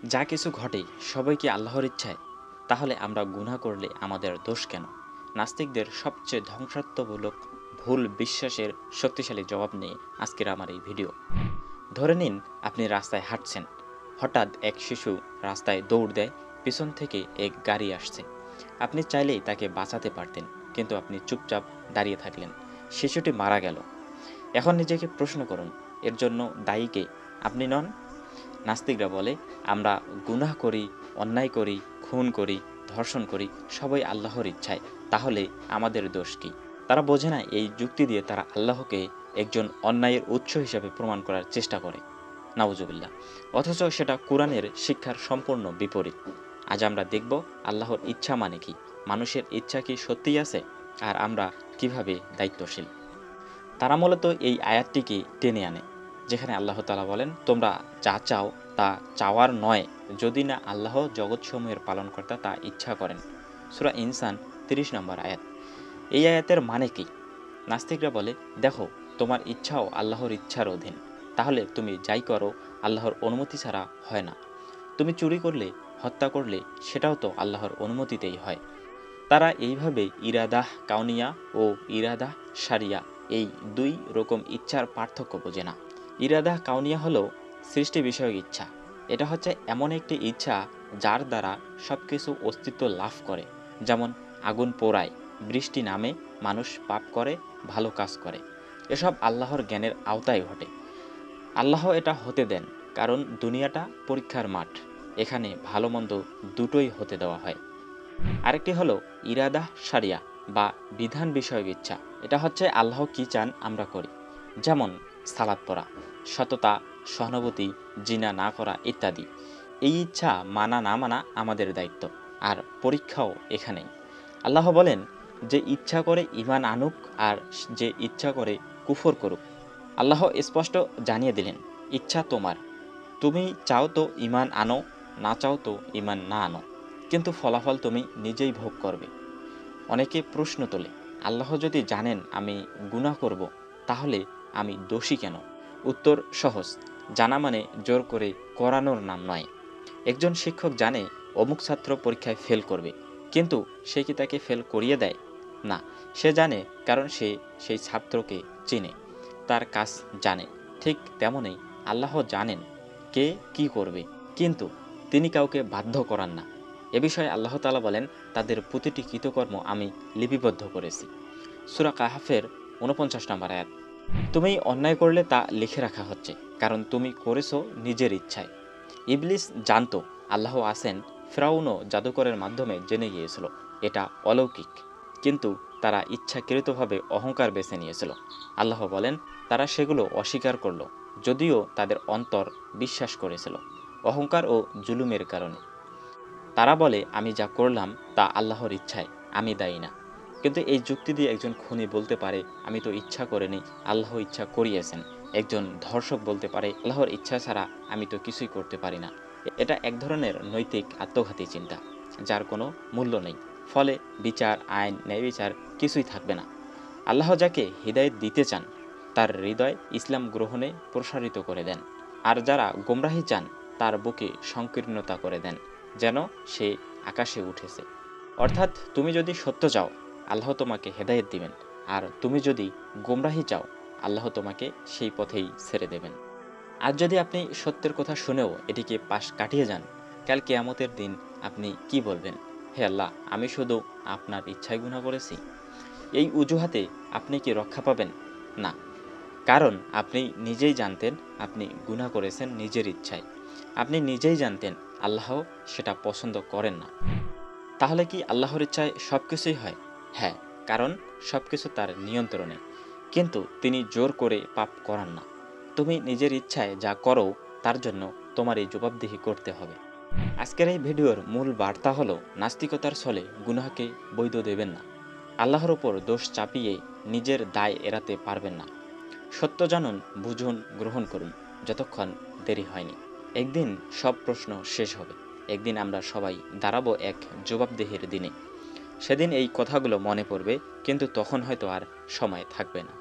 যা কিছু ঘটে সবই কি আল্লাহর ইচ্ছায়? তাহলে আমরা গুনাহ করলে আমাদের দোষ কেন? নাস্তিকদের সবচেয়ে ধ্বংসাত্মমূলক ভুল বিশ্বাসের শক্তিশালী জবাব নিয়ে আজকের আমার এই ভিডিও। ধরে নিন আপনি রাস্তায় হাঁটছেন, হঠাৎ এক শিশু রাস্তায় দৌড় দেয়, পিছন থেকে এক গাড়ি আসছে। আপনি চাইলেই তাকে বাঁচাতে পারতেন, কিন্তু আপনি চুপচাপ দাঁড়িয়ে থাকলেন। শিশুটি মারা গেল। এখন নিজেকে প্রশ্ন করুন, এর জন্য দায়ী কে? আপনি নন? নাস্তিকরা বলে আমরা গুনাহ করি, অন্যায় করি, খুন করি, ধর্ষণ করি, সবই আল্লাহর ইচ্ছায়, তাহলে আমাদের দোষ কী? তারা বোঝে না এই যুক্তি দিয়ে তারা আল্লাহকে একজন অন্যায়ের উৎস হিসাবে প্রমাণ করার চেষ্টা করে। নাউজুবিল্লাহ। অথচ সেটা কোরআনের শিক্ষার সম্পূর্ণ বিপরীত। আজ আমরা দেখব আল্লাহর ইচ্ছা মানে কি, মানুষের ইচ্ছা কি সত্যিই আছে, আর আমরা কিভাবে দায়িত্বশীল। তারা মূলত এই আয়াতটিকে টেনে আনে, যেখানে আল্লাহ তাআলা বলেন, তোমরা যা চাও তা চাওয়ার নয়, যদি না আল্লাহ জগৎসমূহের পালনকর্তা তা ইচ্ছা করেন। সূরা ইনসান ৩০ নম্বর আয়াত। এই আয়াতের মানে কি? নাস্তিকরা বলে, দেখো, তোমার ইচ্ছাও আল্লাহর ইচ্ছার অধীন, তাহলে তুমি যাই করো আল্লাহর অনুমতি ছাড়া হয় না। তুমি চুরি করলে, হত্যা করলে, সেটাও তো আল্লাহর অনুমতিতেই হয়। তারা এইভাবে ইরাদাহ কাউনিয়া ও ইরাদাহ শারিয়া, এই দুই রকম ইচ্ছার পার্থক্য বোঝে না। ইরাদাহ কাউনিয়া হলো সৃষ্টি বিষয়ক ইচ্ছা। এটা হচ্ছে এমন একটি ইচ্ছা যার দ্বারা সব কিছু অস্তিত্ব লাভ করে। যেমন আগুন পোড়ায়, বৃষ্টি নামে, মানুষ পাপ করে, ভালো কাজ করে। এসব আল্লাহর জ্ঞানের আওতায় ঘটে। আল্লাহ এটা হতে দেন, কারণ দুনিয়াটা পরীক্ষার মাঠ। এখানে ভালো মন্দ দুটোই হতে দেওয়া হয়। আরেকটি হলো ইরাদাহ শারিয়া বা বিধান বিষয়ক ইচ্ছা। এটা হচ্ছে আল্লাহ কি চান আমরা করি। যেমন সালাত পড়া, সততা, সহানুভূতি, জিনা না করা ইত্যাদি। এই ইচ্ছা মানা না মানা আমাদের দায়িত্ব, আর পরীক্ষাও এখানেই। আল্লাহ বলেন, যে ইচ্ছা করে ঈমান আনুক, আর যে ইচ্ছা করে কুফর করুক। আল্লাহ স্পষ্ট জানিয়ে দিলেন, ইচ্ছা তোমার, তুমি চাও তো ঈমান আনো, না চাও তো ঈমান না আনো, কিন্তু ফলাফল তুমি নিজেই ভোগ করবে। অনেকে প্রশ্ন তোলে, আল্লাহ যদি জানেন আমি গুনাহ করব, তাহলে আমি দোষী কেন? উত্তর সহজ, জানা মানে জোর করে করানোর নাম নয়। একজন শিক্ষক জানে অমুক ছাত্র পরীক্ষায় ফেল করবে, কিন্তু সে কি তাকে ফেল করিয়ে দেয়? না, সে জানে, কারণ সে সেই ছাত্রকে চেনে, তার কাজ জানে। ঠিক তেমনই আল্লাহ জানেন কে কি করবে, কিন্তু তিনি কাউকে বাধ্য করান না। এ বিষয়ে আল্লাহ তাআলা বলেন, তাদের প্রতিটি কৃতকর্ম আমি লিপিবদ্ধ করেছি। সূরা কাহাফের ৪৯ নম্বর আয়াত। তুমি অন্যায় করলে তা লিখে রাখা হচ্ছে, কারণ তুমি করেছো নিজের ইচ্ছায়। ইবলিস জানতো আল্লাহ আছেন, ফিরআউনও জাদুকরের মাধ্যমে জেনে গিয়েছিল এটা অলৌকিক, কিন্তু তারা ইচ্ছাকৃতভাবে অহংকার বেছে নিয়েছিল। আল্লাহ বলেন, তারা সেগুলো অস্বীকার করল, যদিও তাদের অন্তর বিশ্বাস করেছিল, অহংকার ও জুলুমের কারণে। তারা বলে, আমি যা করলাম তা আল্লাহর ইচ্ছায়, আমি দায়ী না। কিন্তু এই যুক্তি দিয়ে একজন খুনি বলতে পারে, আমি তো ইচ্ছা করিনি, আল্লাহ ইচ্ছা করিয়েছেন। একজন ধর্ষক বলতে পারে, আল্লাহর ইচ্ছা ছাড়া আমি তো কিছুই করতে পারি না। এটা এক ধরনের নৈতিক আত্মঘাতী চিন্তা, যার কোনো মূল্য নেই। ফলে বিচার, আইন, ন্যায় বিচার কিছুই থাকবে না। আল্লাহ যাকে হিদায়ত দিতে চান, তার হৃদয় ইসলাম গ্রহণে প্রসারিত করে দেন, আর যারা গোমরাহি চান, তার বুকে সংকীর্ণতা করে দেন, যেন সে আকাশে উঠেছে। অর্থাৎ তুমি যদি সত্য চাও, আল্লাহ তোমাকে হেদায়েত দিবেন, আর তুমি যদি গোমরাহি চাও, আল্লাহ তোমাকে সেই পথেই ছেড়ে দেবেন। আর যদি আপনি সত্যের কথা শুনেও এটিকে পাশ কাটিয়ে যান, কাল কিয়ামতের দিন আপনি কি বলবেন? হে আল্লাহ, আমি শুধু আপনার ইচ্ছায় গুনাহ করেছি। এই অজুহাতে আপনি কি রক্ষা পাবেন? না, কারণ আপনি নিজেই জানতেন আপনি গুনাহ করেছেন নিজের ইচ্ছায়। আপনি নিজেই জানতেন আল্লাহ সেটা পছন্দ করেন না। তাহলে কি আল্লাহর ইচ্ছায় সব কিছুই হয়? হ্যাঁ, কারণ সব কিছু তার নিয়ন্ত্রণে, কিন্তু তিনি জোর করে পাপ করান না। তুমি নিজের ইচ্ছায় যা করো, তার জন্য তোমার এই জবাবদিহি করতে হবে। আজকের এই ভিডিওর মূল বার্তা হলো, নাস্তিকতার ছলে গুনাহকে বৈধ দেবেন না। আল্লাহর ওপর দোষ চাপিয়ে নিজের দায় এড়াতে পারবেন না। সত্য জানুন, বুঝুন, গ্রহণ করুন, যতক্ষণ দেরি হয়নি। একদিন সব প্রশ্ন শেষ হবে। একদিন আমরা সবাই দাঁড়াবো এক জবাবদিহির দিনে। সেদিন এই কথাগুলো মনে পড়বে, কিন্তু তখন হয়তো আর সময় থাকবে না।